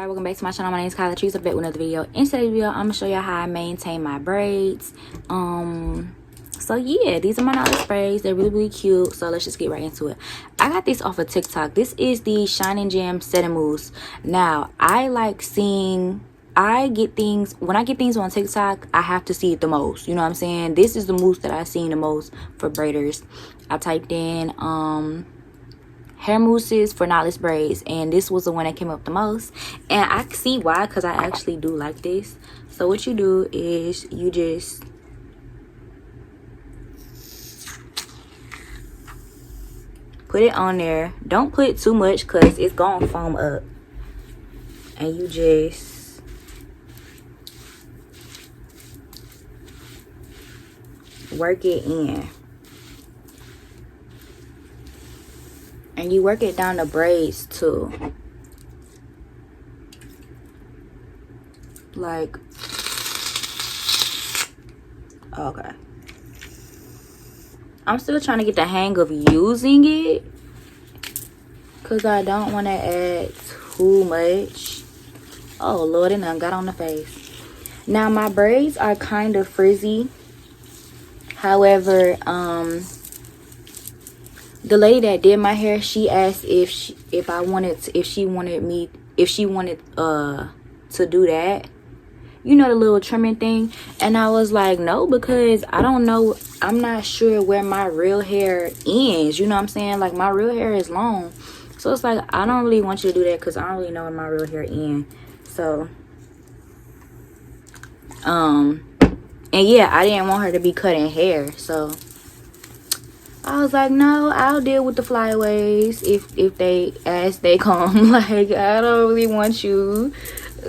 welcome back to my channel. My name is Kyla Trees. I'm back with another video. In today's video, I'm gonna show you how I maintain my braids. So yeah, these are my knotless braids. They're really cute. So let's just get right into it. I got this off of TikTok. This is the Shining Gem Setting Mousse. Now I like seeing, when I get things on TikTok, I have to see it the most. You know what I'm saying? This is the mousse that I've seen the most for braiders. I typed in hair mousses for knotless braids, and this was the one that came up the most, and I see why, because I actually do like this. So what you do is you just put it on there. Don't put too much because it's gonna foam up, and you just work it in. And you work it down the braids too. Like, okay. I'm still trying to get the hang of using it, because I don't want to add too much. Oh Lord, it done got on the face. Now my braids are kind of frizzy. However, the lady that did my hair, she asked if she wanted to do that, you know, the little trimming thing, and I was like, no, because I don't know, I'm not sure where my real hair ends, you know what I'm saying? Like, my real hair is long, so it's like, I don't really want you to do that because I don't really know where my real hair ends. So and yeah, I didn't want her to be cutting hair, so I was like, no, I'll deal with the flyaways if they, as they come. Like, I don't really want you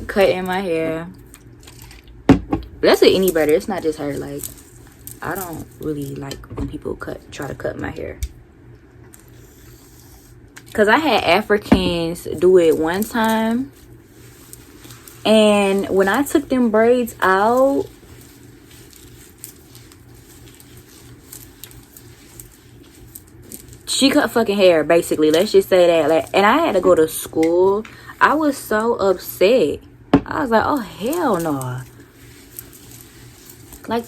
cutting my hair. But that's with any braider. It's not just her. Like, I don't really like when people try to cut my hair. Because I had Africans do it one time. And when I took them braids out, she cut fucking hair, basically. Let's just say that. Like, and I had to go to school. I was so upset. I was like, oh hell no. Like,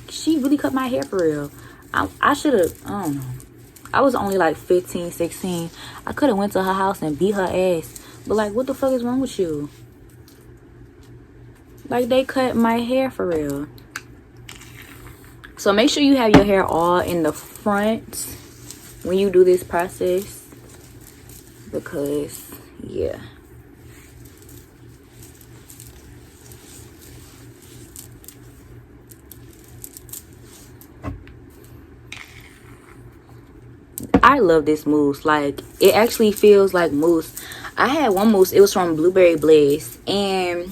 she really cut my hair for real. I should have, I don't know. I was only like 15, 16. I could have went to her house and beat her ass. But like, what the fuck is wrong with you? Like, they cut my hair for real. So make sure you have your hair all in the front when you do this process, because yeah, I love this mousse. Like, it actually feels like mousse. I had one mousse, it was from Blueberry Bliss, and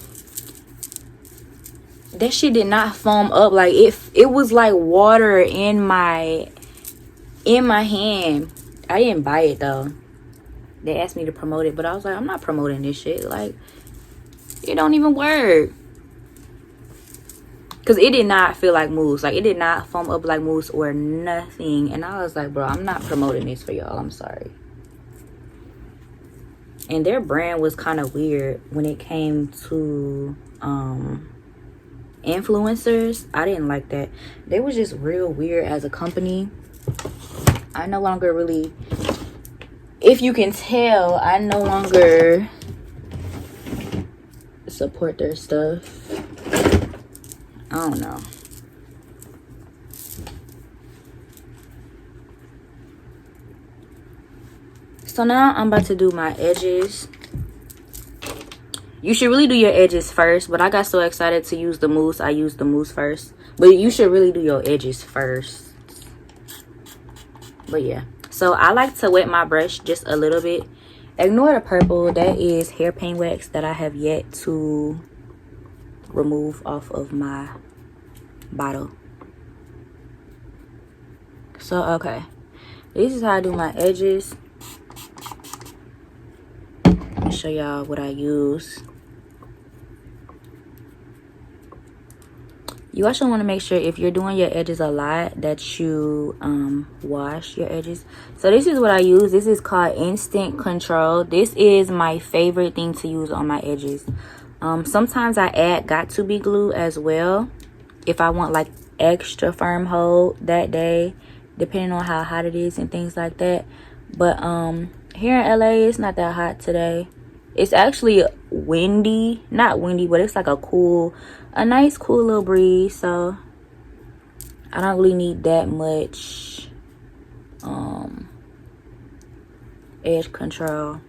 that shit did not foam up. Like, it was like water in my hand. I didn't buy it though. They asked me to promote it, but I was like, I'm not promoting this shit. Like, it don't even work. Because it did not feel like mousse. Like, it did not foam up like mousse or nothing. And I was like, bro, I'm not promoting this for y'all. I'm sorry. And their brand was kind of weird when it came to influencers. I didn't like that. They was just real weird as a company. I no longer really, if you can tell, I no longer support their stuff. I don't know. So now I'm about to do my edges. You should really do your edges first, but I got so excited to use the mousse, I used the mousse first. But you should really do your edges first. But yeah, so I like to wet my brush just a little bit. Ignore the purple. That is hairpin wax that I have yet to remove off of my bottle. So okay, this is how I do my edges. Let me show y'all what I use. You also want to make sure if you're doing your edges a lot that you wash your edges. So this is what I use. This is called Instant Control. This is my favorite thing to use on my edges. Sometimes I add Got To Be glue as well if I want like extra firm hold that day, depending on how hot it is and things like that. But here in LA, it's not that hot today. It's actually windy, not windy, but it's like a nice cool little breeze. So I don't really need that much edge control.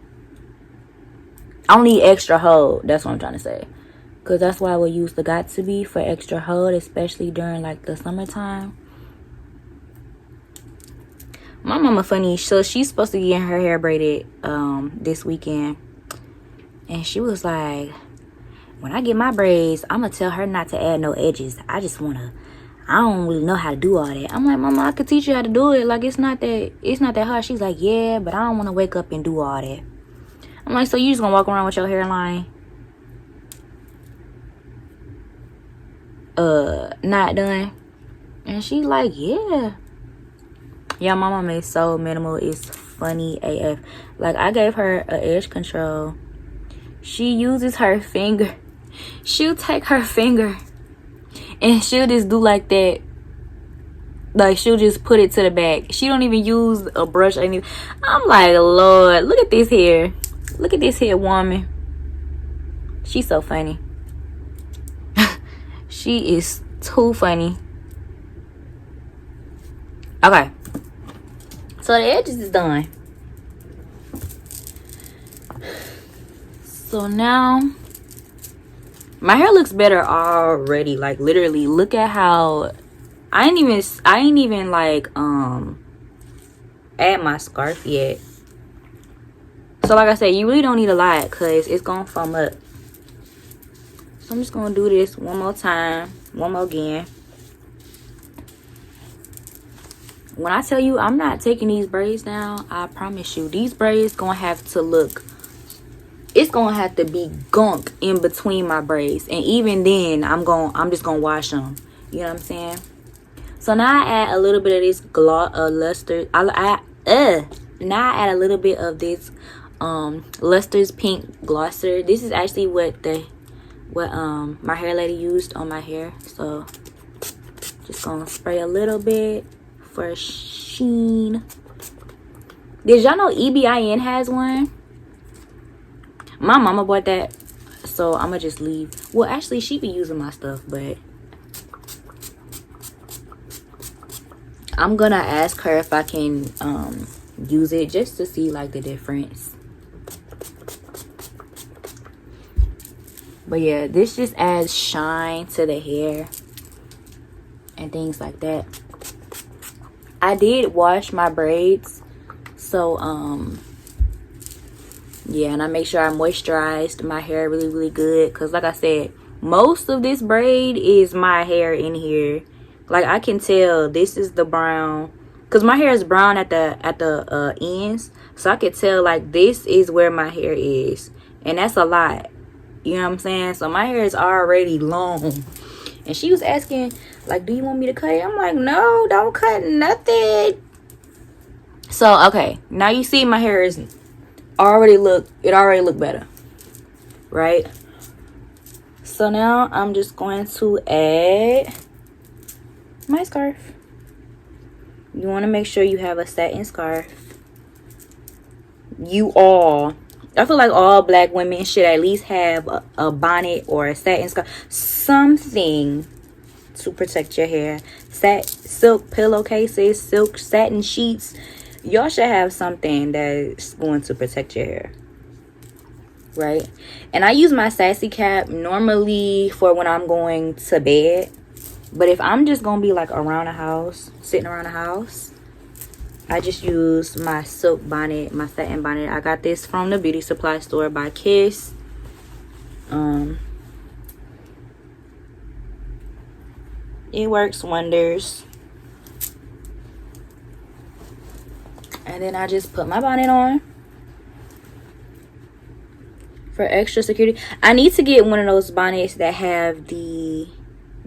I don't need extra hold. That's what I'm trying to say. Because that's why I would use the Got To Be for extra hold, especially during like the summertime. My mama funny. So she's supposed to get her hair braided this weekend. And she was like, when I get my braids, I'm going to tell her not to add no edges. I don't really know how to do all that. I'm like, Mama, I could teach you how to do it. Like, it's not that hard. She's like, yeah, but I don't want to wake up and do all that. I'm like, so you just going to walk around with your hairline not done? And she's like, yeah. Yeah, my mama is so minimal. It's funny AF. Like, I gave her an edge control. She uses her finger. She'll take her finger and she'll just do like that. Like, she'll just put it to the back. She don't even use a brush or anything. I'm like, Lord, look at this hair. Look at this hair, woman. She's so funny. She is too funny. Okay. So the edges is done. So now my hair looks better already. Like, literally, look at how I ain't even like add my scarf yet. So like I said, you really don't need a lot because it's gonna foam up. So I'm just gonna do this one more time, one more again. When I tell you I'm not taking these braids down, I promise you these braids gonna have to look, it's gonna have to be gunk in between my braids, and even then I'm just gonna wash them. You know what I'm saying? So now I add a little bit of this luster. Now I add a little bit of this Luster's pink glosser. This is actually what my hair lady used on my hair. So just gonna spray a little bit for sheen. Did y'all know EBIN has one? My mama bought that, so I'ma just leave. Well, actually, she be using my stuff, but I'm gonna ask her if I can use it just to see like the difference. But yeah, this just adds shine to the hair and things like that. I did wash my braids, so yeah, and I make sure I moisturized my hair really good, because like I said, most of this braid is my hair in here. Like, I can tell this is the brown, because my hair is brown at the ends, so I could tell like this is where my hair is, and that's a lot. You know what I'm saying? So my hair is already long. And she was asking, like, do you want me to cut it? I'm like, no, don't cut nothing. So, okay. Now you see my hair is already look better. Right? So now I'm just going to add my scarf. You want to make sure you have a satin scarf. I feel like all black women should at least have a bonnet or a satin scarf, something to protect your hair. Silk pillowcases, silk satin sheets. Y'all should have something that's going to protect your hair, right? And I use my sassy cap normally for when I'm going to bed, but if I'm just gonna be like around the house, sitting around the house, I just use my silk bonnet, my satin bonnet. I got this from the beauty supply store by Kiss. It works wonders. And then I just put my bonnet on for extra security. I need to get one of those bonnets that have the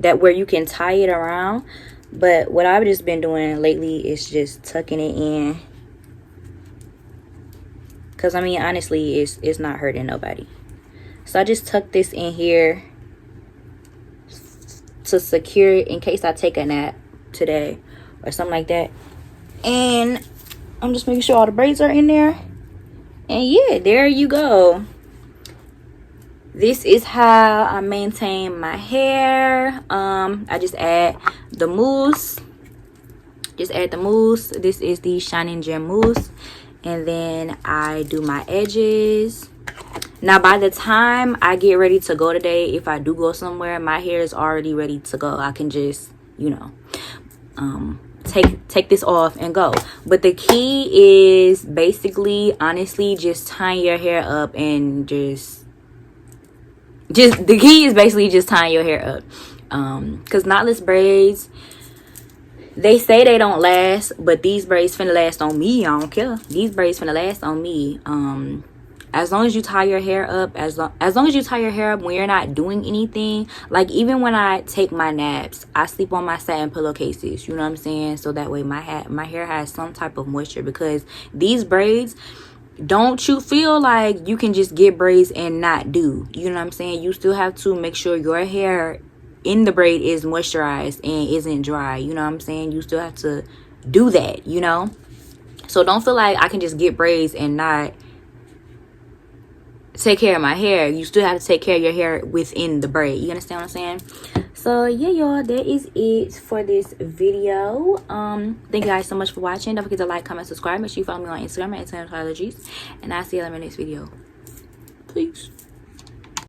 that where you can tie it around. But what I've just been doing lately is just tucking it in, because I mean, honestly, it's not hurting nobody. So I just tuck this in here to secure it in case I take a nap today or something like that. And I'm just making sure all the braids are in there. And yeah, there you go. This is how I maintain my hair. I just add the mousse. This is the Shining Gem mousse. And then I do my edges. Now by the time I get ready to go today, if I do go somewhere, my hair is already ready to go. I can just, you know, take this off and go. But the key is basically, honestly, just tying your hair up and just the key is basically just tying your hair up. Because knotless braids, they say they don't last, but these braids finna last on me. I don't care. These braids finna last on me. As long as you tie your hair up, as long as you tie your hair up when you're not doing anything, like even when I take my naps, I sleep on my satin pillowcases, you know what I'm saying? So that way my hair has some type of moisture, because these braids, don't you feel like you can just get braids and not do, you know what I'm saying? You still have to make sure your hair in the braid is moisturized and isn't dry, you know what I'm saying? You still have to do that, you know? So don't feel like I can just get braids and not take care of my hair. You still have to take care of your hair within the braid. You understand what I'm saying? So yeah, y'all, that is it for this video. Thank you guys so much for watching. Don't forget to like, comment, subscribe. Make sure you follow me on Instagram at Technologies, and I'll see you in my next video. Peace.